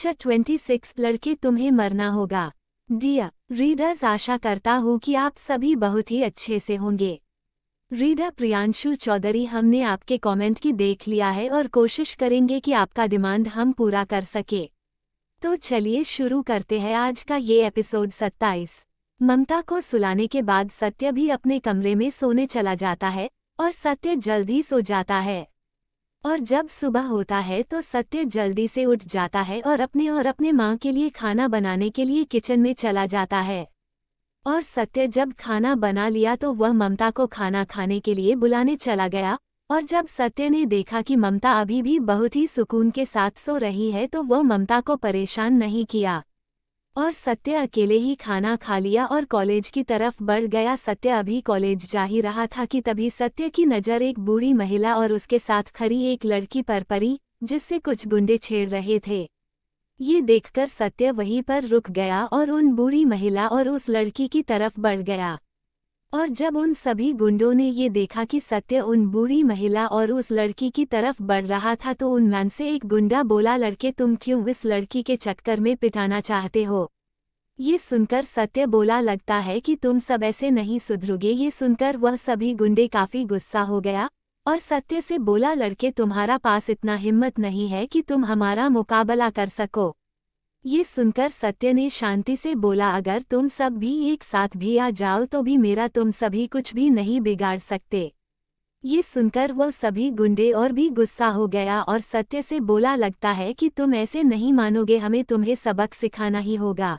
Lecture 26 लड़के तुम्हें मरना होगा। डियर रीडर्स, आशा करता हूँ कि आप सभी बहुत ही अच्छे से होंगे। रीडर प्रियांशु चौधरी, हमने आपके कमेंट की देख लिया है और कोशिश करेंगे कि आपका डिमांड हम पूरा कर सके। तो चलिए शुरू करते हैं आज का ये एपिसोड 27। ममता को सुलाने के बाद सत्य भी अपने कमरे में सोने चला जाता है और सत्य जल्दी सो जाता है। और जब सुबह होता है तो सत्य जल्दी से उठ जाता है और अपने माँ के लिए खाना बनाने के लिए किचन में चला जाता है। और सत्य जब खाना बना लिया तो वह ममता को खाना खाने के लिए बुलाने चला गया। और जब सत्य ने देखा कि ममता अभी भी बहुत ही सुकून के साथ सो रही है तो वह ममता को परेशान नहीं किया और सत्य अकेले ही खाना खा लिया और कॉलेज की तरफ बढ़ गया। सत्य अभी कॉलेज जा ही रहा था कि तभी सत्य की नज़र एक बूढ़ी महिला और उसके साथ खड़ी एक लड़की पर पड़ी, जिससे कुछ गुंडे छेड़ रहे थे। ये देखकर सत्य वहीं पर रुक गया और उन बूढ़ी महिला और उस लड़की की तरफ बढ़ गया। और जब उन सभी गुंडों ने ये देखा कि सत्य उन बूढ़ी महिला और उस लड़की की तरफ बढ़ रहा था तो उनमें से एक गुंडा बोला, लड़के तुम क्यों इस लड़की के चक्कर में पिटाना चाहते हो? ये सुनकर सत्य बोला, लगता है कि तुम सब ऐसे नहीं सुधरोगे। ये सुनकर वह सभी गुंडे काफी गुस्सा हो गया और सत्य से बोला, लड़के तुम्हारा पास इतना हिम्मत नहीं है कि तुम हमारा मुकाबला कर सको। ये सुनकर सत्य ने शांति से बोला, अगर तुम सब भी एक साथ भी आ जाओ तो भी मेरा तुम सभी कुछ भी नहीं बिगाड़ सकते। ये सुनकर वह सभी गुंडे और भी गुस्सा हो गया और सत्य से बोला, लगता है कि तुम ऐसे नहीं मानोगे, हमें तुम्हें सबक सिखाना ही होगा।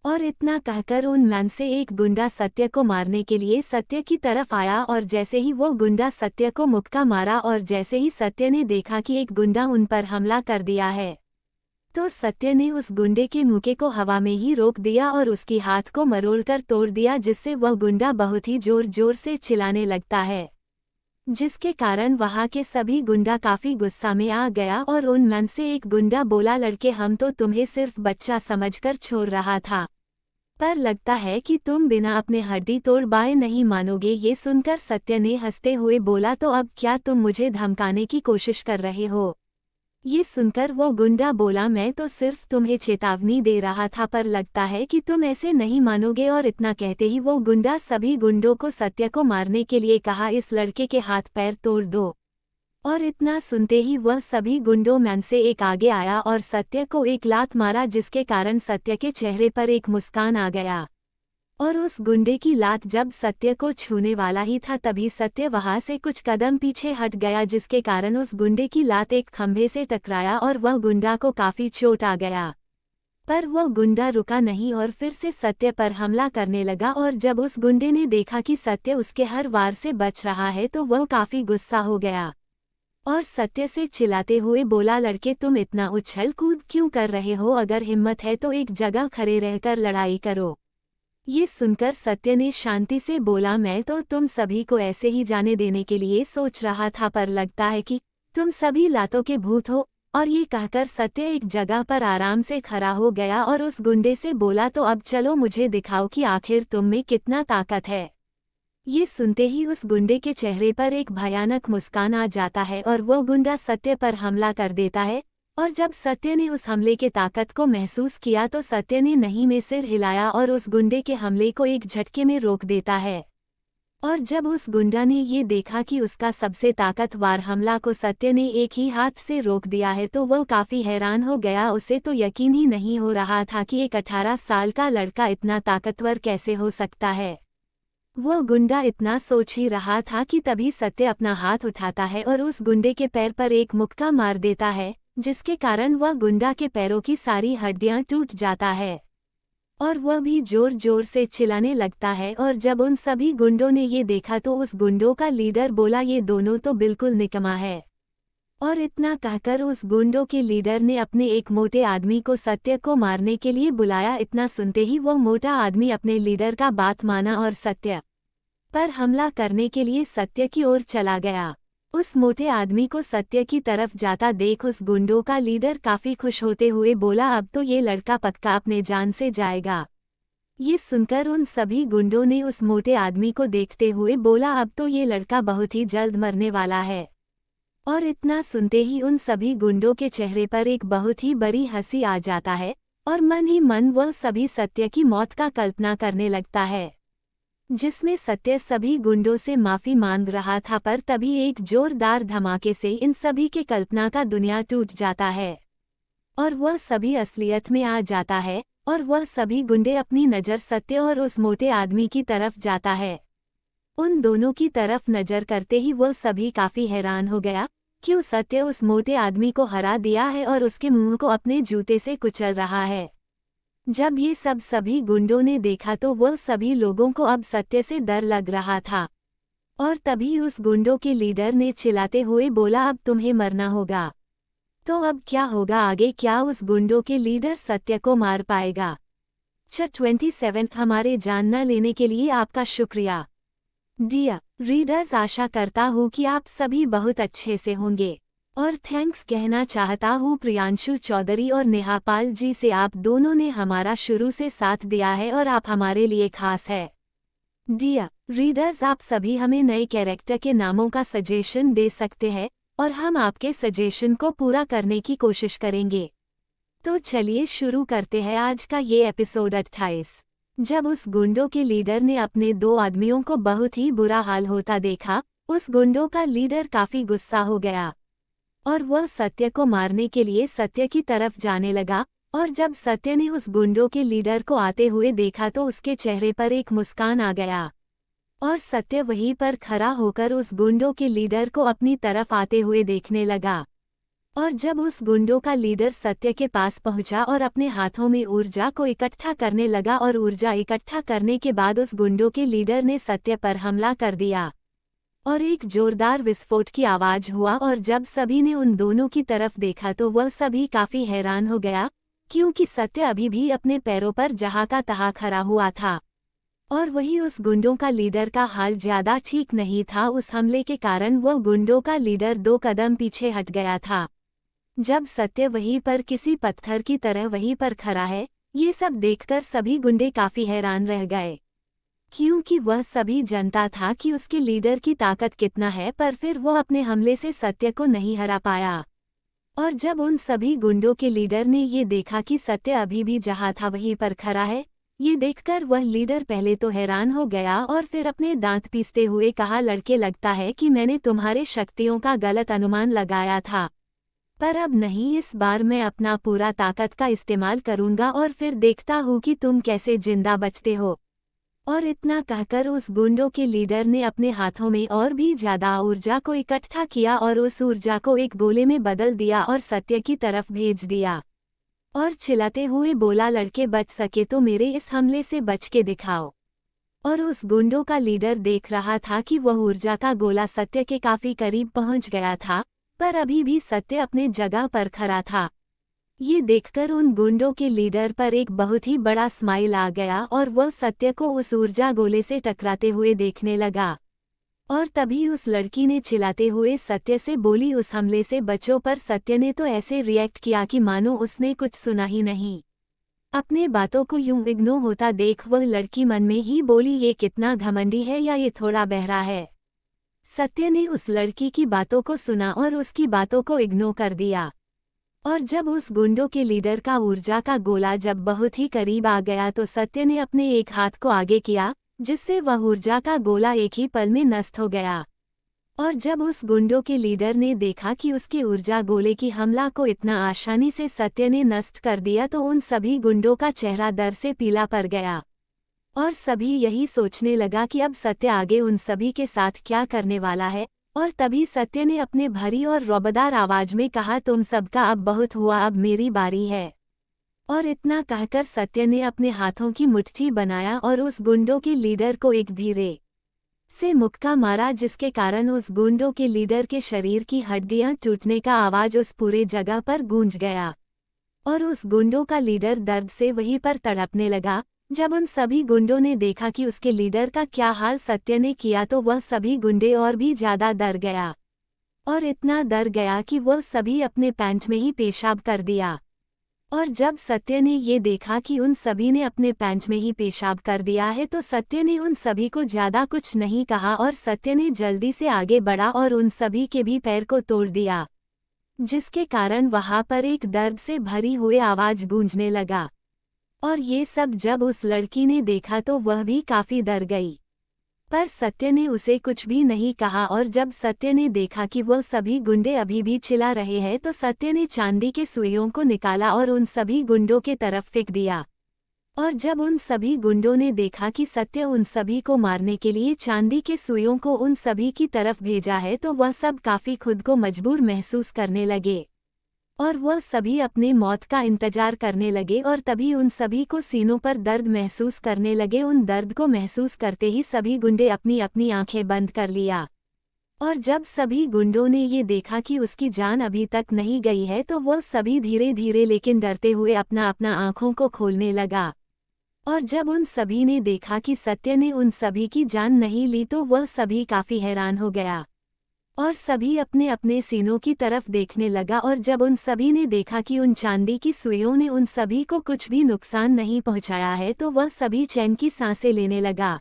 और इतना कहकर उनमें से एक गुंडा सत्य को मारने के लिए सत्य की तरफ आया और जैसे ही वो गुंडा सत्य को मुक्का मारा और जैसे ही सत्य ने देखा कि एक गुंडा उन पर हमला कर दिया है तो सत्य ने उस गुंडे के मुक्के को हवा में ही रोक दिया और उसकी हाथ को मरोड़कर तोड़ दिया, जिससे वह गुंडा बहुत ही जोर जोर से चिल्लाने लगता है, जिसके कारण वहां के सभी गुंडा काफी गुस्सा में आ गया। और उनमें से एक गुंडा बोला, लड़के हम तो तुम्हें सिर्फ बच्चा समझकर छोड़ रहा था, पर लगता है कि तुम बिना अपने हड्डी तोड़ बाएं नहीं मानोगे। ये सुनकर सत्य ने हंसते हुए बोला, तो अब क्या तुम मुझे धमकाने की कोशिश कर रहे हो? ये सुनकर वो गुंडा बोला, मैं तो सिर्फ तुम्हें चेतावनी दे रहा था, पर लगता है कि तुम ऐसे नहीं मानोगे। और इतना कहते ही वो गुंडा सभी गुंडों को सत्य को मारने के लिए कहा, इस लड़के के हाथ पैर तोड़ दो। और इतना सुनते ही वह सभी गुंडों में से एक आगे आया और सत्य को एक लात मारा, जिसके कारण सत्य के चेहरे पर एक मुस्कान आ गया। और उस गुंडे की लात जब सत्य को छूने वाला ही था तभी सत्य वहां से कुछ कदम पीछे हट गया, जिसके कारण उस गुंडे की लात एक खंभे से टकराया और वह गुंडा को काफी चोट आ गया। पर वह गुंडा रुका नहीं और फिर से सत्य पर हमला करने लगा। और जब उस गुंडे ने देखा कि सत्य उसके हर वार से बच रहा है तो वह काफी गुस्सा हो गया और सत्य से चिल्लाते हुए बोला, लड़के तुम इतना उछल कूद क्यों कर रहे हो? अगर हिम्मत है तो एक जगह खड़े रहकर लड़ाई करो। ये सुनकर सत्य ने शांति से बोला, मैं तो तुम सभी को ऐसे ही जाने देने के लिए सोच रहा था, पर लगता है कि तुम सभी लातों के भूत हो। और ये कहकर सत्य एक जगह पर आराम से खड़ा हो गया और उस गुंडे से बोला, तो अब चलो मुझे दिखाओ कि आखिर तुम में कितना ताकत है। ये सुनते ही उस गुंडे के चेहरे पर एक भयानक मुस्कान आ जाता है और वो गुंडा सत्य पर हमला कर देता है। और जब सत्य ने उस हमले के ताकत को महसूस किया तो सत्य ने नहीं में सिर हिलाया और उस गुंडे के हमले को एक झटके में रोक देता है। और जब उस गुंडा ने ये देखा कि उसका सबसे ताकतवर हमला को सत्य ने एक ही हाथ से रोक दिया है तो वह काफी हैरान हो गया। उसे तो यकीन ही नहीं हो रहा था कि एक 18 साल का लड़का इतना ताकतवर कैसे हो सकता है। वो गुंडा इतना सोच ही रहा था कि तभी सत्य अपना हाथ उठाता है और उस गुंडे के पैर पर एक मुक्का मार देता है, जिसके कारण वह गुंडा के पैरों की सारी हड्डियां टूट जाता है और वह भी जोर जोर से चिल्लाने लगता है। और जब उन सभी गुंडों ने ये देखा तो उस गुंडों का लीडर बोला, ये दोनों तो बिल्कुल निकम्मा है। और इतना कहकर उस गुंडों के लीडर ने अपने एक मोटे आदमी को सत्य को मारने के लिए बुलाया। इतना सुनते ही वो मोटा आदमी अपने लीडर का बात माना और सत्य पर हमला करने के लिए सत्य की ओर चला गया। उस मोटे आदमी को सत्य की तरफ जाता देख उस गुंडों का लीडर काफी खुश होते हुए बोला, अब तो ये लड़का पक्का अपने जान से जाएगा। ये सुनकर उन सभी गुंडों ने उस मोटे आदमी को देखते हुए बोला, अब तो ये लड़का बहुत ही जल्द मरने वाला है। और इतना सुनते ही उन सभी गुंडों के चेहरे पर एक बहुत ही बड़ी हंसी आ जाता है और मन ही मन वह सभी सत्य की मौत का कल्पना करने लगता है, जिसमें सत्य सभी गुंडों से माफी मांग रहा था। पर तभी एक जोरदार धमाके से इन सभी के कल्पना का दुनिया टूट जाता है और वह सभी असलियत में आ जाता है और वह सभी गुंडे अपनी नज़र सत्य और उस मोटे आदमी की तरफ जाता है। उन दोनों की तरफ नज़र करते ही वह सभी काफ़ी हैरान हो गया, क्यों सत्य उस मोटे आदमी को हरा दिया है और उसके मुंह को अपने जूते से कुचल रहा है। जब ये सब सभी गुंडों ने देखा तो वह सभी लोगों को अब सत्य से डर लग रहा था और तभी उस गुंडों के लीडर ने चिल्लाते हुए बोला, अब तुम्हें मरना होगा। तो अब क्या होगा आगे, क्या उस गुंडों के लीडर सत्य को मार पाएगा? 27 हमारे जानना लेने के लिए आपका शुक्रिया। डियर रीडर्स, आशा करता हूँ कि आप सभी बहुत अच्छे से होंगे और थैंक्स कहना चाहता हूँ प्रियांशु चौधरी और नेहापाल जी से। आप दोनों ने हमारा शुरू से साथ दिया है और आप हमारे लिए खास है। डियर रीडर्स, आप सभी हमें नए कैरेक्टर के नामों का सजेशन दे सकते हैं और हम आपके सजेशन को पूरा करने की कोशिश करेंगे। तो चलिए शुरू करते हैं आज का ये एपिसोड 28। जब उस गुंडों के लीडर ने अपने 2 आदमियों को बहुत ही बुरा हाल होता देखा, उस गुंडों का लीडर काफी गुस्सा हो गया और वह सत्य को मारने के लिए सत्य की तरफ जाने लगा। और जब सत्य ने उस गुंडों के लीडर को आते हुए देखा तो उसके चेहरे पर एक मुस्कान आ गया और सत्य वहीं पर खड़ा होकर उस गुंडों के लीडर को अपनी तरफ आते हुए देखने लगा। और जब उस गुंडों का लीडर सत्य के पास पहुंचा और अपने हाथों में ऊर्जा को इकट्ठा करने लगा और ऊर्जा इकट्ठा करने के बाद उस गुंडों के लीडर ने सत्य पर हमला कर दिया और एक जोरदार विस्फोट की आवाज हुआ। और जब सभी ने उन दोनों की तरफ देखा तो वह सभी काफी हैरान हो गया, क्योंकि सत्य अभी भी अपने पैरों पर जहाँ का तहाँ खड़ा हुआ था और वही उस गुंडों का लीडर का हाल ज्यादा ठीक नहीं था। उस हमले के कारण वह गुंडों का लीडर 2 कदम पीछे हट गया था। जब सत्य वहीं पर किसी पत्थर की तरह वहीं पर खड़ा है, ये सब देखकर सभी गुंडे काफी हैरान रह गए, क्योंकि वह सभी जानता था कि उसके लीडर की ताकत कितना है, पर फिर वो अपने हमले से सत्य को नहीं हरा पाया। और जब उन सभी गुंडों के लीडर ने ये देखा कि सत्य अभी भी जहाँ था वहीं पर खड़ा है, ये देखकर वह लीडर पहले तो हैरान हो गया और फिर अपने दांत पीसते हुए कहा, लड़के लगता है कि मैंने तुम्हारे शक्तियों का गलत अनुमान लगाया था, पर अब नहीं, इस बार मैं अपना पूरा ताकत का इस्तेमाल करूंगा और फिर देखता हूँ कि तुम कैसे जिंदा बचते हो। और इतना कहकर उस गुंडों के लीडर ने अपने हाथों में और भी ज्यादा ऊर्जा को इकट्ठा किया और उस ऊर्जा को एक गोले में बदल दिया और सत्य की तरफ भेज दिया और चिल्लाते हुए बोला, लड़के बच सके तो मेरे इस हमले से बच के दिखाओ। और उस गुंडों का लीडर देख रहा था कि वह ऊर्जा का गोला सत्य के काफी करीब पहुंच गया था, पर अभी भी सत्य अपने जगह पर खड़ा था। ये देखकर उन गुंडों के लीडर पर एक बहुत ही बड़ा स्माइल आ गया और वह सत्य को उस ऊर्जा गोले से टकराते हुए देखने लगा। और तभी उस लड़की ने चिल्लाते हुए सत्य से बोली, उस हमले से बचो। पर सत्य ने तो ऐसे रिएक्ट किया कि मानो उसने कुछ सुना ही नहीं। अपने बातों को यूं इग्नोर होता देख वह लड़की मन में ही बोली, ये कितना घमंडी है या ये थोड़ा बहरा है। सत्य ने उस लड़की की बातों को सुना और उसकी बातों को इग्नोर कर दिया। और जब उस गुंडों के लीडर का ऊर्जा का गोला जब बहुत ही करीब आ गया तो सत्य ने अपने एक हाथ को आगे किया, जिससे वह ऊर्जा का गोला एक ही पल में नष्ट हो गया। और जब उस गुंडों के लीडर ने देखा कि उसके ऊर्जा गोले की हमला को इतना आसानी से सत्य ने नष्ट कर दिया तो उन सभी गुंडों का चेहरा डर से पीला पड़ गया और सभी यही सोचने लगा कि अब सत्य आगे उन सभी के साथ क्या करने वाला है। और तभी सत्य ने अपने भरी और रौबदार आवाज में कहा, तुम सबका अब बहुत हुआ, अब मेरी बारी है। और इतना कहकर सत्य ने अपने हाथों की मुट्ठी बनाया और उस गुंडों के लीडर को एक धीरे से मुक्का मारा, जिसके कारण उस गुंडों के लीडर के शरीर की हड्डियां टूटने का आवाज उस पूरे जगह पर गूंज गया और उस गुंडों का लीडर दर्द से वहीं पर तड़पने लगा। जब उन सभी गुंडों ने देखा कि उसके लीडर का क्या हाल सत्य ने किया तो वह सभी गुंडे और भी ज्यादा डर गया और इतना डर गया कि वह सभी अपने पैंट में ही पेशाब कर दिया। और जब सत्य ने ये देखा कि उन सभी ने अपने पैंट में ही पेशाब कर दिया है तो सत्य ने उन सभी को ज़्यादा कुछ नहीं कहा और सत्य ने जल्दी से आगे बढ़ा और उन सभी के भी पैर को तोड़ दिया, जिसके कारण वहां पर एक दर्द से भरी हुई आवाज गूंजने लगा। और ये सब जब उस लड़की ने देखा तो वह भी काफी डर गई, पर सत्य ने उसे कुछ भी नहीं कहा। और जब सत्य ने देखा कि वह सभी गुंडे अभी भी चिल्ला रहे हैं तो सत्य ने चांदी के सुइयों को निकाला और उन सभी गुंडों के तरफ फेंक दिया। और जब उन सभी गुंडों ने देखा कि सत्य उन सभी को मारने के लिए चांदी के सुइयों को उन सभी की तरफ भेजा है तो वह सब काफी खुद को मजबूर महसूस करने लगे और वह सभी अपने मौत का इंतजार करने लगे। और तभी उन सभी को सीनों पर दर्द महसूस करने लगे। उन दर्द को महसूस करते ही सभी गुंडे अपनी अपनी आंखें बंद कर लिया। और जब सभी गुंडों ने ये देखा कि उसकी जान अभी तक नहीं गई है तो वह सभी धीरे धीरे लेकिन डरते हुए अपना अपना आंखों को खोलने लगा। और जब उन सभी ने देखा कि सत्य ने उन सभी की जान नहीं ली तो वह सभी काफी हैरान हो गया और सभी अपने अपने सीनों की तरफ देखने लगा। और जब उन सभी ने देखा कि उन चांदी की सुइयों ने उन सभी को कुछ भी नुकसान नहीं पहुंचाया है तो वह सभी चैन की सांसें लेने लगा।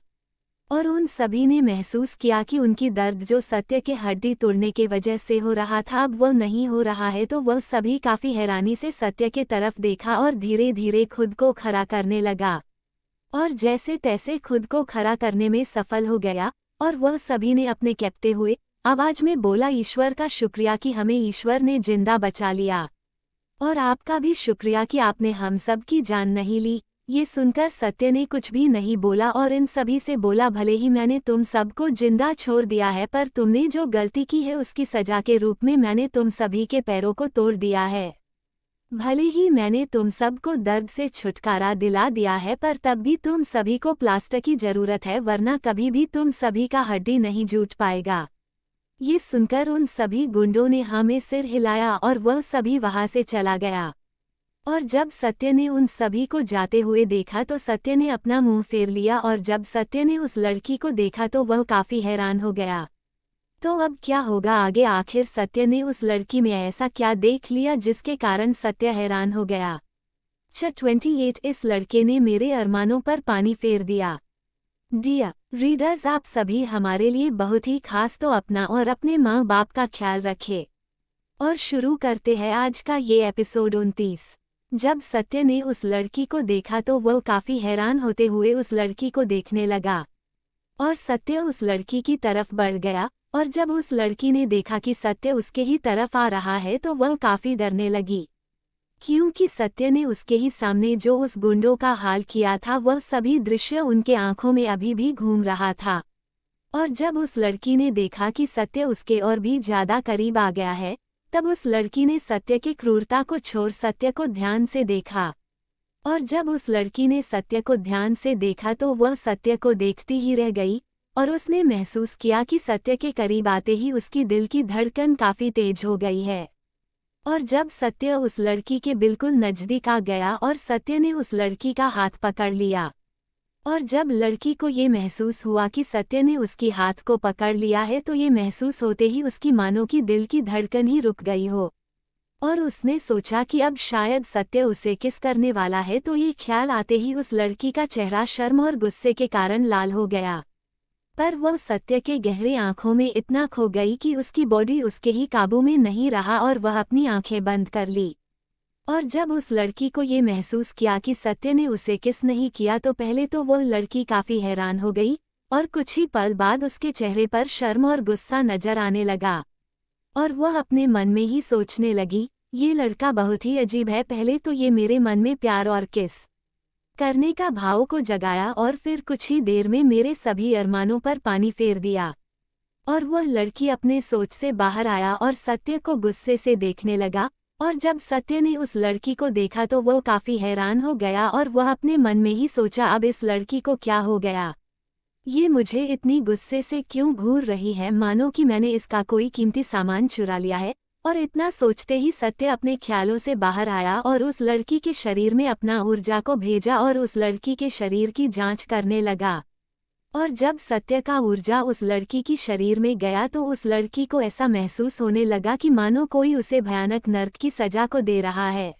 और उन सभी ने महसूस किया कि उनकी दर्द जो सत्य के हड्डी तोड़ने के वजह से हो रहा था अब वह नहीं हो रहा है। तो वह सभी काफी हैरानी से सत्य के तरफ देखा और धीरे धीरे खुद को खड़ा करने लगा और जैसे तैसे खुद को खड़ा करने में सफल हो गया। और वह सभी ने अपने कैपते हुए आवाज में बोला, ईश्वर का शुक्रिया कि हमें ईश्वर ने जिंदा बचा लिया और आपका भी शुक्रिया कि आपने हम सब की जान नहीं ली। ये सुनकर सत्य ने कुछ भी नहीं बोला और इन सभी से बोला, भले ही मैंने तुम सबको जिंदा छोड़ दिया है पर तुमने जो गलती की है उसकी सजा के रूप में मैंने तुम सभी के पैरों को तोड़ दिया है। भले ही मैंने तुम सबको दर्द से छुटकारा दिला दिया है पर तब भी तुम सभी को प्लास्टर की जरूरत है, वरना कभी भी तुम सभी का हड्डी नहीं जुट पाएगा। ये सुनकर उन सभी गुंडों ने हाँ में सिर हिलाया और वह सभी वहां से चला गया। और जब सत्य ने उन सभी को जाते हुए देखा तो सत्य ने अपना मुंह फेर लिया और जब सत्य ने उस लड़की को देखा तो वह काफी हैरान हो गया। तो अब क्या होगा आगे? आखिर सत्य ने उस लड़की में ऐसा क्या देख लिया जिसके कारण सत्य हैरान हो गया? 28 इस लड़के ने मेरे अरमानों पर पानी फेर दिया। डियर रीडर्स, आप सभी हमारे लिए बहुत ही खास, तो अपना और अपने माँ बाप का ख्याल रखें। और शुरू करते हैं आज का ये एपिसोड 29। जब सत्य ने उस लड़की को देखा तो वह काफी हैरान होते हुए उस लड़की को देखने लगा और सत्य उस लड़की की तरफ बढ़ गया। और जब उस लड़की ने देखा कि सत्य उसके ही तरफ आ रहा है तो वह काफी डरने लगी, क्योंकि सत्य ने उसके ही सामने जो उस गुंडों का हाल किया था वह सभी दृश्य उनके आंखों में अभी भी घूम रहा था। और जब उस लड़की ने देखा कि सत्य उसके और भी ज्यादा करीब आ गया है तब उस लड़की ने सत्य की क्रूरता को छोड़ सत्य को ध्यान से देखा। और जब उस लड़की ने सत्य को ध्यान से देखा तो वह सत्य को देखती ही रह गई और उसने महसूस किया कि सत्य के करीब आते ही उसकी दिल की धड़कन काफी तेज हो गई है। और जब सत्य उस लड़की के बिल्कुल नजदीक आ गया और सत्य ने उस लड़की का हाथ पकड़ लिया और जब लड़की को ये महसूस हुआ कि सत्य ने उसकी हाथ को पकड़ लिया है तो ये महसूस होते ही उसकी मानो की दिल की धड़कन ही रुक गई हो और उसने सोचा कि अब शायद सत्य उसे किस करने वाला है। तो ये ख्याल आते ही उस लड़की का चेहरा शर्म और गुस्से के कारण लाल हो गया, पर वह सत्य के गहरे आंखों में इतना खो गई कि उसकी बॉडी उसके ही काबू में नहीं रहा और वह अपनी आंखें बंद कर ली। और जब उस लड़की को ये महसूस किया कि सत्य ने उसे किस नहीं किया तो पहले तो वह लड़की काफी हैरान हो गई और कुछ ही पल बाद उसके चेहरे पर शर्म और गुस्सा नजर आने लगा और वह अपने मन में ही सोचने लगी, ये लड़का बहुत ही अजीब है। पहले तो ये मेरे मन में प्यार और किस करने का भाव को जगाया और फिर कुछ ही देर में मेरे सभी अरमानों पर पानी फेर दिया। और वह लड़की अपने सोच से बाहर आया और सत्य को गुस्से से देखने लगा। और जब सत्य ने उस लड़की को देखा तो वह काफी हैरान हो गया और वह अपने मन में ही सोचा, अब इस लड़की को क्या हो गया? ये मुझे इतनी गुस्से से क्यों घूर रही है, मानो कि मैंने इसका कोई कीमती सामान चुरा लिया है। और इतना सोचते ही सत्य अपने ख्यालों से बाहर आया और उस लड़की के शरीर में अपना ऊर्जा को भेजा और उस लड़की के शरीर की जांच करने लगा। और जब सत्य का ऊर्जा उस लड़की की शरीर में गया तो उस लड़की को ऐसा महसूस होने लगा कि मानो कोई उसे भयानक नर्क की सजा को दे रहा है।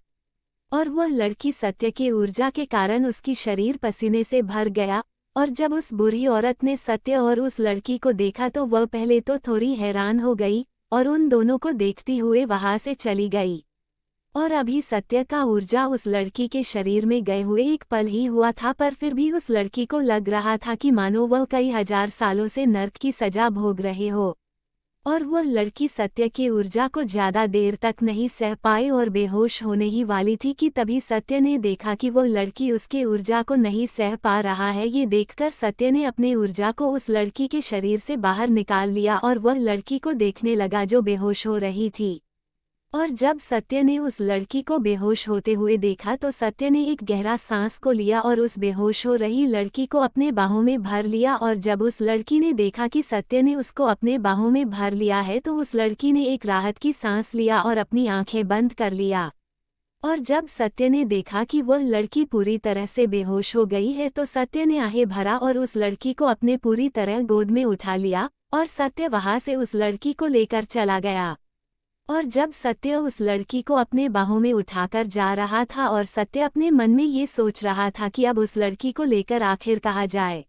और वह लड़की सत्य की ऊर्जा के कारण उसकी शरीर पसीने से भर गया। और जब उस बुरी औरत ने सत्य और उस लड़की को देखा तो वह पहले तो थोड़ी हैरान हो गई और उन दोनों को देखती हुए वहां से चली गई। और अभी सत्य का ऊर्जा उस लड़की के शरीर में गए हुए एक पल ही हुआ था, पर फिर भी उस लड़की को लग रहा था कि मानो वह कई हजार सालों से नर्क की सजा भोग रहे हो। और वह लड़की सत्य की ऊर्जा को ज्यादा देर तक नहीं सह पाई और बेहोश होने ही वाली थी कि तभी सत्य ने देखा कि वह लड़की उसके ऊर्जा को नहीं सह पा रहा है। ये देखकर सत्य ने अपने ऊर्जा को उस लड़की के शरीर से बाहर निकाल लिया और वह लड़की को देखने लगा जो बेहोश हो रही थी। और जब सत्य ने उस लड़की को बेहोश होते हुए देखा तो सत्य ने एक गहरा सांस को लिया और उस बेहोश हो रही लड़की को अपने बाहों में भर लिया। और जब उस लड़की ने देखा कि सत्य ने उसको अपने बाहों में भर लिया है तो उस लड़की ने एक राहत की सांस लिया और अपनी आंखें बंद कर लिया। और जब सत्य ने देखा कि वह लड़की पूरी तरह से बेहोश हो गई है तो सत्य ने आहें भरा और उस लड़की को अपने पूरी तरह गोद में उठा लिया और सत्य वहां से उस लड़की को लेकर चला गया। और जब सत्य उस लड़की को अपने बाहों में उठाकर जा रहा था और सत्य अपने मन में ये सोच रहा था कि अब उस लड़की को लेकर आखिर कहाँ जाए।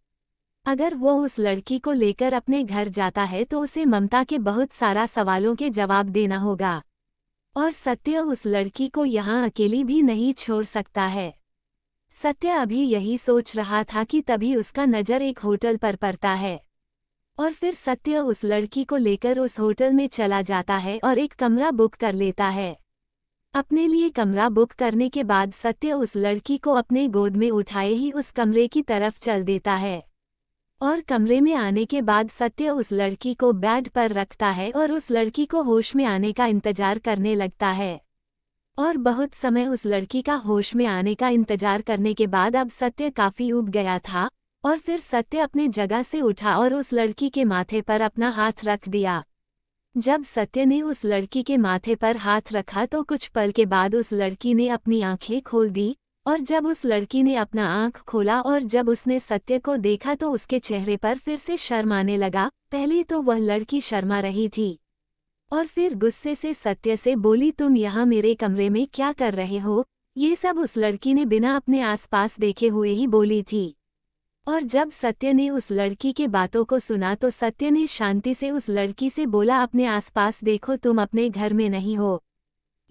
अगर वो उस लड़की को लेकर अपने घर जाता है तो उसे ममता के बहुत सारा सवालों के जवाब देना होगा और सत्य उस लड़की को यहाँ अकेली भी नहीं छोड़ सकता है। सत्य अभी यही सोच रहा था कि तभी उसका नज़र एक होटल पर पड़ता है और फिर सत्य उस लड़की को लेकर उस होटल में चला जाता है और एक कमरा बुक कर लेता है। अपने लिए कमरा बुक करने के बाद सत्य उस लड़की को अपने गोद में उठाए ही उस कमरे की तरफ चल देता है और कमरे में आने के बाद सत्य उस लड़की को बेड पर रखता है और उस लड़की को होश में आने का इंतजार करने लगता है। और बहुत समय उस लड़की का होश में आने का इंतजार करने के बाद अब सत्य काफी ऊब गया था और फिर सत्य अपने जगह से उठा और उस लड़की के माथे पर अपना हाथ रख दिया। जब सत्य ने उस लड़की के माथे पर हाथ रखा तो कुछ पल के बाद उस लड़की ने अपनी आंखें खोल दी और जब उस लड़की ने अपना आंख खोला और जब उसने सत्य को देखा तो उसके चेहरे पर फिर से शर्म आने लगा। पहले तो वह लड़की शर्मा रही थी और फिर गुस्से से सत्य से बोली, तुम यहाँ मेरे कमरे में क्या कर रहे हो? ये सब उस लड़की ने बिना अपने आसपास देखे हुए ही बोली थी। और जब सत्य ने उस लड़की के बातों को सुना तो सत्य ने शांति से उस लड़की से बोला, अपने आसपास देखो, तुम अपने घर में नहीं हो।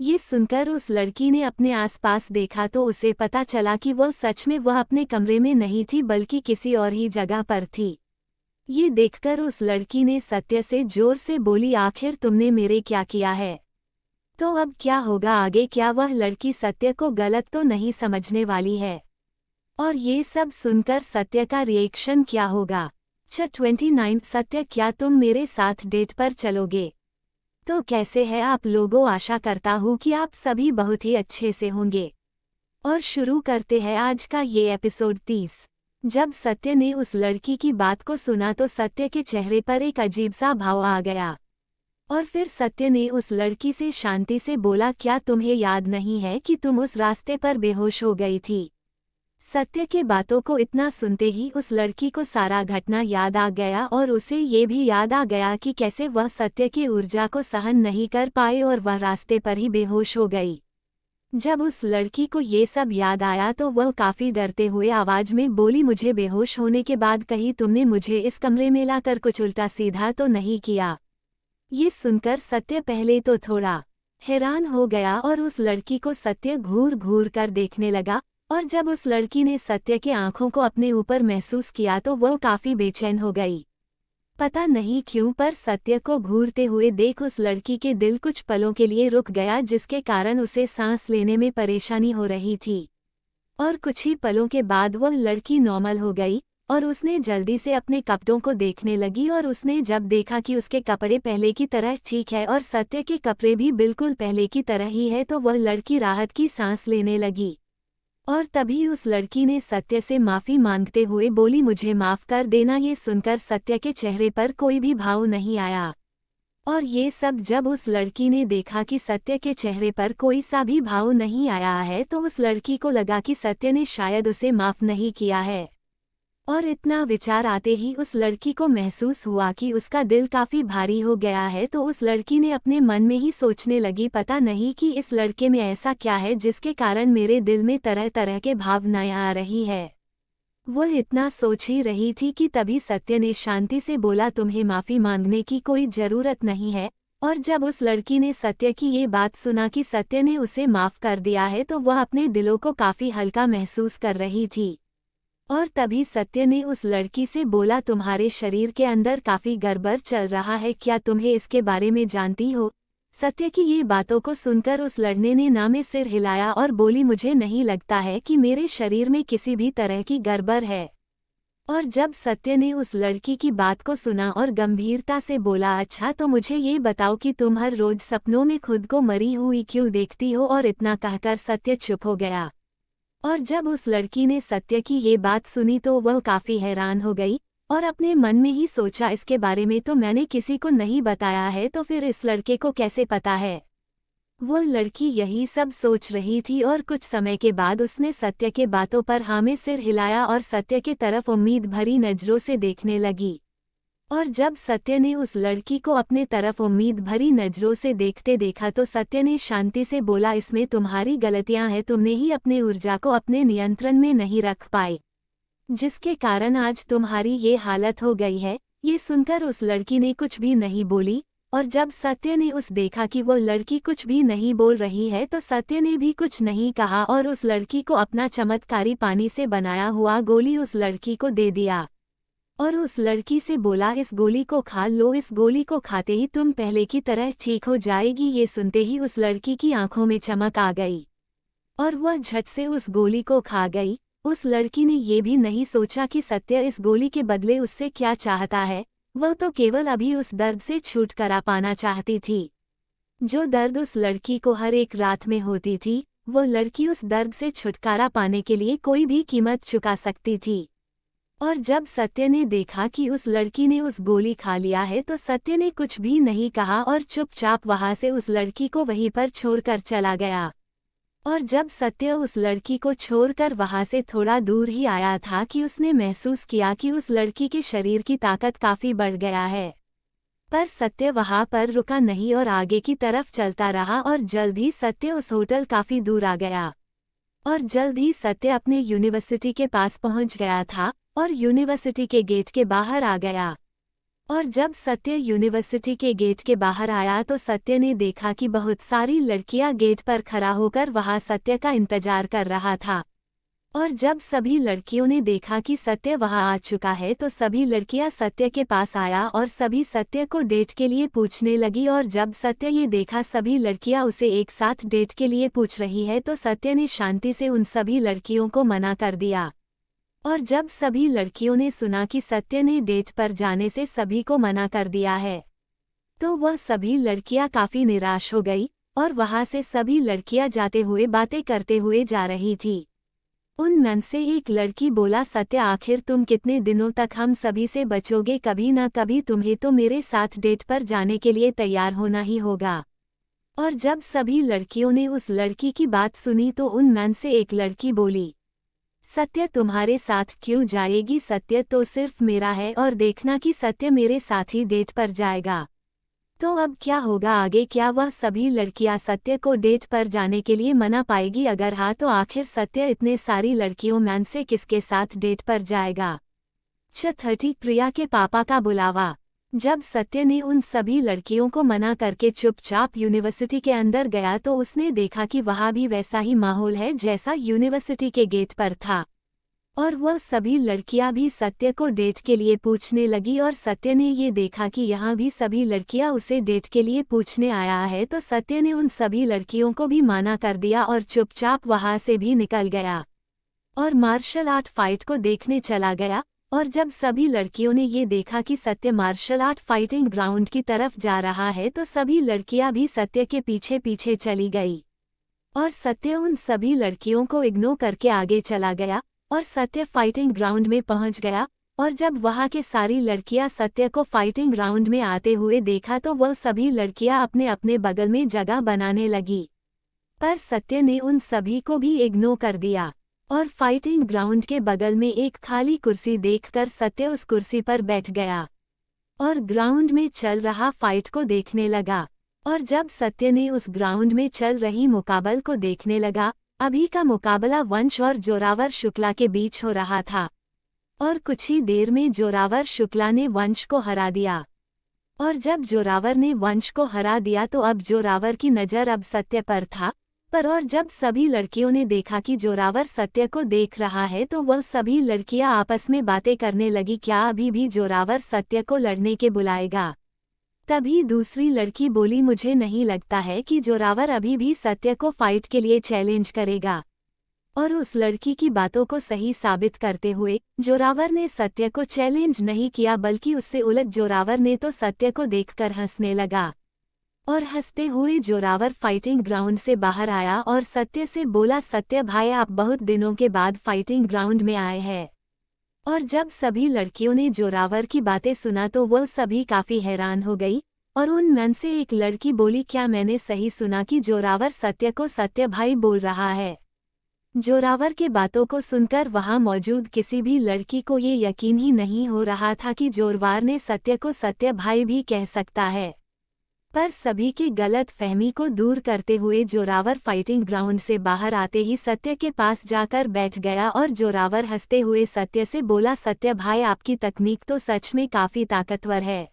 ये सुनकर उस लड़की ने अपने आसपास देखा तो उसे पता चला कि वह सच में वह अपने कमरे में नहीं थी बल्कि किसी और ही जगह पर थी। ये देखकर उस लड़की ने सत्य से जोर से बोली, आखिर तुमने मेरे क्या किया है? तो अब क्या होगा आगे? क्या वह लड़की सत्य को गलत तो नहीं समझने वाली है? और ये सब सुनकर सत्य का रिएक्शन क्या होगा? 29 सत्य, क्या तुम मेरे साथ डेट पर चलोगे? तो कैसे है आप लोगों? आशा करता हूँ कि आप सभी बहुत ही अच्छे से होंगे। और शुरू करते हैं आज का ये एपिसोड 30। जब सत्य ने उस लड़की की बात को सुना तो सत्य के चेहरे पर एक अजीब सा भाव आ गया और फिर सत्य ने उस लड़की से शांति से बोला, क्या तुम्हें याद नहीं है कि तुम उस रास्ते पर बेहोश हो गई थी? सत्य के बातों को इतना सुनते ही उस लड़की को सारा घटना याद आ गया और उसे ये भी याद आ गया कि कैसे वह सत्य की ऊर्जा को सहन नहीं कर पाई और वह रास्ते पर ही बेहोश हो गई। जब उस लड़की को ये सब याद आया तो वह काफी डरते हुए आवाज में बोली, मुझे बेहोश होने के बाद कहीं तुमने मुझे इस कमरे में लाकर कुछ उल्टा सीधा तो नहीं किया? ये सुनकर सत्य पहले तो थोड़ा हैरान हो गया और उस लड़की को सत्य घूर घूर कर देखने लगा और जब उस लड़की ने सत्य के आंखों को अपने ऊपर महसूस किया तो वह काफी बेचैन हो गई। पता नहीं क्यों पर सत्य को घूरते हुए देख उस लड़की के दिल कुछ पलों के लिए रुक गया, जिसके कारण उसे सांस लेने में परेशानी हो रही थी। और कुछ ही पलों के बाद वह लड़की नॉर्मल हो गई और उसने जल्दी से अपने कपड़ों को देखने लगी और उसने जब देखा कि उसके कपड़े पहले की तरह ठीक है और सत्य के कपड़े भी बिल्कुल पहले की तरह ही है तो वह लड़की राहत की सांस लेने लगी। और तभी उस लड़की ने सत्य से माफ़ी मांगते हुए बोली, मुझे माफ़ कर देना। ये सुनकर सत्य के चेहरे पर कोई भी भाव नहीं आया और ये सब जब उस लड़की ने देखा कि सत्य के चेहरे पर कोई सा भी भाव नहीं आया है तो उस लड़की को लगा कि सत्य ने शायद उसे माफ़ नहीं किया है। और इतना विचार आते ही उस लड़की को महसूस हुआ कि उसका दिल काफी भारी हो गया है, तो उस लड़की ने अपने मन में ही सोचने लगी, पता नहीं कि इस लड़के में ऐसा क्या है जिसके कारण मेरे दिल में तरह तरह के भावनाएं आ रही है। वो इतना सोच ही रही थी कि तभी सत्य ने शांति से बोला, तुम्हें माफी मांगने की कोई जरूरत नहीं है। और जब उस लड़की ने सत्य की ये बात सुना कि सत्य ने उसे माफ कर दिया है, तो वह अपने दिलों को काफी हल्का महसूस कर रही थी। और तभी सत्य ने उस लड़की से बोला, तुम्हारे शरीर के अंदर काफी गड़बड़ चल रहा है, क्या तुम्हें इसके बारे में जानती हो? सत्य की ये बातों को सुनकर उस लड़ने ने ना में सिर हिलाया और बोली, मुझे नहीं लगता है कि मेरे शरीर में किसी भी तरह की गड़बड़ है। और जब सत्य ने उस लड़की की बात को सुना और गंभीरता से बोला, अच्छा तो मुझे ये बताओ कि तुम हर रोज सपनों में खुद को मरी हुई क्यों देखती हो? और इतना कहकर सत्य चुप हो गया। और जब उस लड़की ने सत्य की ये बात सुनी तो वह काफी हैरान हो गई और अपने मन में ही सोचा, इसके बारे में तो मैंने किसी को नहीं बताया है, तो फिर इस लड़के को कैसे पता है? वो लड़की यही सब सोच रही थी और कुछ समय के बाद उसने सत्य के बातों पर हाँ में सिर हिलाया और सत्य के तरफ उम्मीद भरी नजरों से देखने लगी। और जब सत्य ने उस लड़की को अपने तरफ उम्मीद भरी नजरों से देखते देखा तो सत्य ने शांति से बोला, इसमें तुम्हारी गलतियां हैं, तुमने ही अपने ऊर्जा को अपने नियंत्रण में नहीं रख पाए, जिसके कारण आज तुम्हारी ये हालत हो गई है। ये सुनकर उस लड़की ने कुछ भी नहीं बोली। और जब सत्य ने उस देखा कि वो लड़की कुछ भी नहीं बोल रही है, तो सत्य ने भी कुछ नहीं कहा और उस लड़की को अपना चमत्कारी पानी से बनाया हुआ गोली उस लड़की को दे दिया और उस लड़की से बोला, इस गोली को खा लो, इस गोली को खाते ही तुम पहले की तरह ठीक हो जाएगी। ये सुनते ही उस लड़की की आंखों में चमक आ गई और वह झट से उस गोली को खा गई। उस लड़की ने ये भी नहीं सोचा कि सत्य इस गोली के बदले उससे क्या चाहता है। वह तो केवल अभी उस दर्द से छुटकारा पाना चाहती थी, जो दर्द उस लड़की को हर एक रात में होती थी। वो लड़की उस दर्द से छुटकारा पाने के लिए कोई भी कीमत चुका सकती थी। और जब सत्य ने देखा कि उस लड़की ने उस गोली खा लिया है, तो सत्य ने कुछ भी नहीं कहा और चुपचाप वहां से उस लड़की को वहीं पर छोड़कर चला गया। और जब सत्य उस लड़की को छोड़कर वहां से थोड़ा दूर ही आया था कि उसने महसूस किया कि उस लड़की के शरीर की ताकत काफी बढ़ गया है। पर सत्य वहां पर रुका नहीं और आगे की तरफ चलता रहा और जल्द ही सत्य उस होटल काफी दूर आ गया। और जल्द ही सत्य अपने यूनिवर्सिटी के पास पहुंच गया था और यूनिवर्सिटी के गेट के बाहर आ गया। और जब सत्य यूनिवर्सिटी के गेट के बाहर आया तो सत्य ने देखा कि बहुत सारी लड़कियां गेट पर खड़ा होकर वहां सत्य का इंतजार कर रहा था। और जब सभी लड़कियों ने देखा कि सत्य वहां आ चुका है, तो सभी लड़कियां सत्य के पास आया और सभी सत्य को डेट के लिए पूछने लगी। और जब सत्य ये देखा सभी लड़कियां उसे एक साथ डेट के लिए पूछ रही है, तो सत्य ने शांति से उन सभी लड़कियों को मना कर दिया। और जब सभी लड़कियों ने सुना कि सत्य ने डेट पर जाने से सभी को मना कर दिया है, तो वह सभी लड़कियां काफी निराश हो गई और वहां से सभी लड़कियां जाते हुए बातें करते हुए जा रही थी। उनमें से एक लड़की बोला, सत्य आखिर तुम कितने दिनों तक हम सभी से बचोगे? कभी ना कभी तुम्हें तो मेरे साथ डेट पर जाने के लिए तैयार होना ही होगा। और जब सभी लड़कियों ने उस लड़की की बात सुनी तो उनमें से एक लड़की बोली, सत्य तुम्हारे साथ क्यों जाएगी? सत्य तो सिर्फ मेरा है और देखना कि सत्य मेरे साथ ही डेट पर जाएगा। तो अब क्या होगा आगे? क्या वह सभी लड़कियां सत्य को डेट पर जाने के लिए मना पाएगी? अगर हाँ, तो आखिर सत्य इतने सारी लड़कियों में से किसके साथ डेट पर जाएगा? 6:30 प्रिया के पापा का बुलावा। जब सत्य ने उन सभी लड़कियों को मना करके चुपचाप यूनिवर्सिटी के अंदर गया तो उसने देखा कि वहां भी वैसा ही माहौल है जैसा यूनिवर्सिटी के गेट पर था। और वह सभी लड़कियां भी सत्य को डेट के लिए पूछने लगी। और सत्य ने ये देखा कि यहाँ भी सभी लड़कियां उसे डेट के लिए पूछने आया है, तो सत्य ने उन सभी लड़कियों को भी मना कर दिया और चुपचाप वहां से भी निकल गया और मार्शल आर्ट फाइट को देखने चला गया। और जब सभी लड़कियों ने ये देखा कि सत्य मार्शल आर्ट फाइटिंग ग्राउंड की तरफ जा रहा है, तो सभी लड़कियां भी सत्य के पीछे पीछे चली गई और सत्य उन सभी लड़कियों को इग्नोर करके आगे चला गया और सत्य फाइटिंग ग्राउंड में पहुंच गया। और जब वहां के सारी लड़कियां सत्य को फाइटिंग ग्राउंड में आते हुए देखा तो वह सभी लड़कियां अपने अपने बगल में जगह बनाने लगी, पर सत्य ने उन सभी को भी इग्नोर कर दिया। और फाइटिंग ग्राउंड के बगल में एक खाली कुर्सी देखकर सत्य उस कुर्सी पर बैठ गया और ग्राउंड में चल रहा फाइट को देखने लगा। और जब सत्य ने उस ग्राउंड में चल रही मुकाबल को देखने लगा, अभी का मुकाबला वंश और जोरावर शुक्ला के बीच हो रहा था और कुछ ही देर में जोरावर शुक्ला ने वंश को हरा दिया। और जब जोरावर ने वंश को हरा दिया तो अब जोरावर की नज़र अब सत्य पर था। और जब सभी लड़कियों ने देखा कि जोरावर सत्य को देख रहा है तो वह सभी लड़कियां आपस में बातें करने लगी, क्या अभी भी जोरावर सत्य को लड़ने के बुलाएगा। तभी दूसरी लड़की बोली, मुझे नहीं लगता है कि जोरावर अभी भी सत्य को फाइट के लिए चैलेंज करेगा। और उस लड़की की बातों को सही साबित करते हुए जोरावर ने सत्य को चैलेंज नहीं किया, बल्कि उससे उलट जोरावर ने तो सत्य को देखकर हंसने लगा। और हंसते हुए जोरावर फाइटिंग ग्राउंड से बाहर आया और सत्य से बोला, सत्य भाई आप बहुत दिनों के बाद फाइटिंग ग्राउंड में आए हैं। और जब सभी लड़कियों ने जोरावर की बातें सुना तो वह सभी काफ़ी हैरान हो गई और उनमें से एक लड़की बोली, क्या मैंने सही सुना कि जोरावर सत्य को सत्य भाई बोल रहा है। जोरावर के बातों को सुनकर वहां मौजूद किसी भी लड़की को ये यकीन ही नहीं हो रहा था कि जोरावर ने सत्य को सत्य भाई भी कह सकता है। पर सभी की गलत फहमी को दूर करते हुए जोरावर फाइटिंग ग्राउंड से बाहर आते ही सत्य के पास जाकर बैठ गया और जोरावर हंसते हुए सत्य से बोला, सत्य भाई आपकी तकनीक तो सच में काफ़ी ताकतवर है।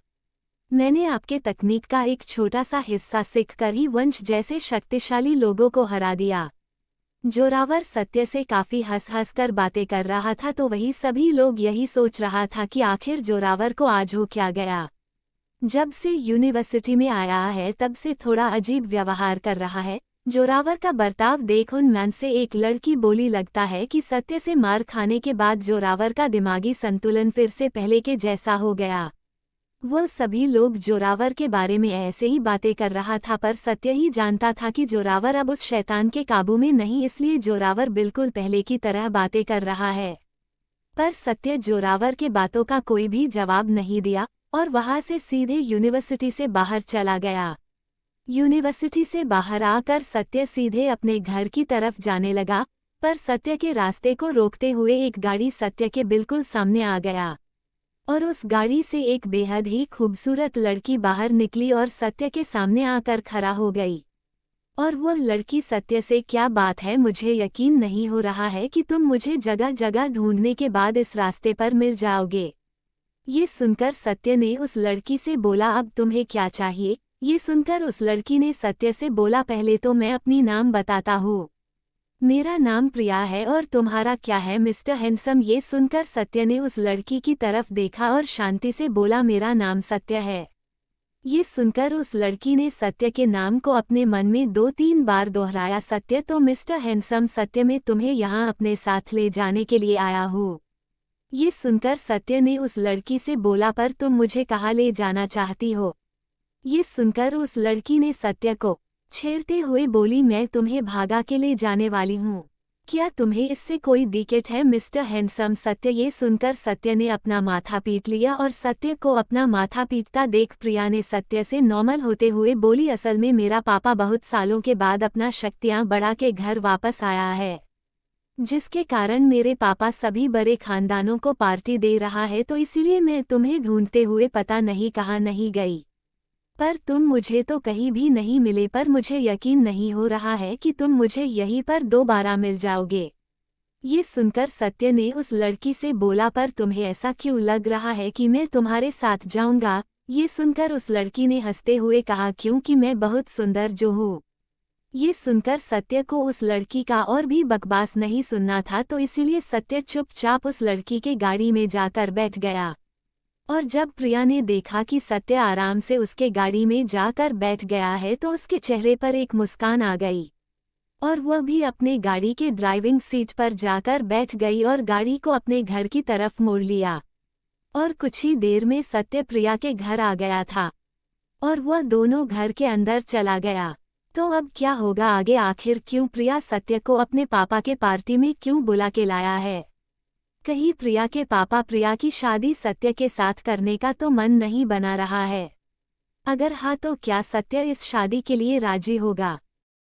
मैंने आपके तकनीक का एक छोटा सा हिस्सा सीखकर ही वंश जैसे शक्तिशाली लोगों को हरा दिया। जोरावर सत्य से काफ़ी हंस कर बातें कर रहा था तो वही सभी लोग यही सोच रहा था कि आखिर जोरावर को आज हो क्या गया। जब से यूनिवर्सिटी में आया है तब से थोड़ा अजीब व्यवहार कर रहा है। जोरावर का बर्ताव देख उनमें से एक लड़की बोली, लगता है कि सत्य से मार खाने के बाद जोरावर का दिमागी संतुलन फिर से पहले के जैसा हो गया। वो सभी लोग जोरावर के बारे में ऐसे ही बातें कर रहा था, पर सत्य ही जानता था कि जोरावर अब उस शैतान के काबू में नहीं, इसलिए जोरावर बिल्कुल पहले की तरह बातें कर रहा है। पर सत्य जोरावर के बातों का कोई भी जवाब नहीं दिया और वहां से सीधे यूनिवर्सिटी से बाहर चला गया। यूनिवर्सिटी से बाहर आकर सत्य सीधे अपने घर की तरफ जाने लगा, पर सत्य के रास्ते को रोकते हुए एक गाड़ी सत्य के बिल्कुल सामने आ गया और उस गाड़ी से एक बेहद ही खूबसूरत लड़की बाहर निकली और सत्य के सामने आकर खड़ा हो गई। और वो लड़की सत्य से, क्या बात है, मुझे यकीन नहीं हो रहा है कि तुम मुझे जगह जगह ढूंढने के बाद इस रास्ते पर मिल जाओगे। ये सुनकर सत्य ने उस लड़की से बोला, अब तुम्हें क्या चाहिए। ये सुनकर उस लड़की ने सत्य से बोला, पहले तो मैं अपनी नाम बताता हूँ, मेरा नाम प्रिया है और तुम्हारा क्या है मिस्टर हैंडसम। ये सुनकर सत्य ने उस लड़की की तरफ देखा और शांति से बोला, मेरा नाम सत्य है। ये सुनकर उस लड़की ने सत्य के नाम को अपने मन में 2-3 बार दोहराया, सत्य तो मिस्टर हैंडसम, सत्य मैं तुम्हें यहाँ अपने साथ ले जाने के लिए आया हूँ। ये सुनकर सत्य ने उस लड़की से बोला, पर तुम मुझे कहाँ ले जाना चाहती हो। ये सुनकर उस लड़की ने सत्य को छेड़ते हुए बोली, मैं तुम्हें भागा के ले जाने वाली हूँ, क्या तुम्हें इससे कोई दिक्कत है मिस्टर हैंडसम। सत्य ये सुनकर सत्य ने अपना माथा पीट लिया और सत्य को अपना माथा पीटता देख प्रिया ने सत्य से नॉर्मल होते हुए बोली, असल में मेरा पापा बहुत सालों के बाद अपना शक्तियाँ बढ़ा के घर वापस आया है, जिसके कारण मेरे पापा सभी बड़े खानदानों को पार्टी दे रहा है, तो इसीलिए मैं तुम्हें ढूंढते हुए पता नहीं कहाँ नहीं गई, पर तुम मुझे तो कहीं भी नहीं मिले, पर मुझे यकीन नहीं हो रहा है कि तुम मुझे यहीं पर दोबारा मिल जाओगे। ये सुनकर सत्य ने उस लड़की से बोला, पर तुम्हें ऐसा क्यों लग रहा है कि मैं तुम्हारे साथ जाऊंगा। ये सुनकर उस लड़की ने हंसते हुए कहा, क्योंकि मैं बहुत सुंदर जो हूँ। ये सुनकर सत्य को उस लड़की का और भी बकवास नहीं सुनना था, तो इसीलिए सत्य चुपचाप उस लड़की के गाड़ी में जाकर बैठ गया। और जब प्रिया ने देखा कि सत्य आराम से उसके गाड़ी में जाकर बैठ गया है तो उसके चेहरे पर एक मुस्कान आ गई और वह भी अपने गाड़ी के ड्राइविंग सीट पर जाकर बैठ गई और गाड़ी को अपने घर की तरफ मोड़ लिया। और कुछ ही देर में सत्य प्रिया के घर आ गया था और वह दोनों घर के अंदर चला गया। तो अब क्या होगा आगे, आखिर क्यों प्रिया सत्य को अपने पापा के पार्टी में क्यों बुला के लाया है। कहीं प्रिया के पापा प्रिया की शादी सत्य के साथ करने का तो मन नहीं बना रहा है। अगर हाँ तो क्या सत्य इस शादी के लिए राजी होगा।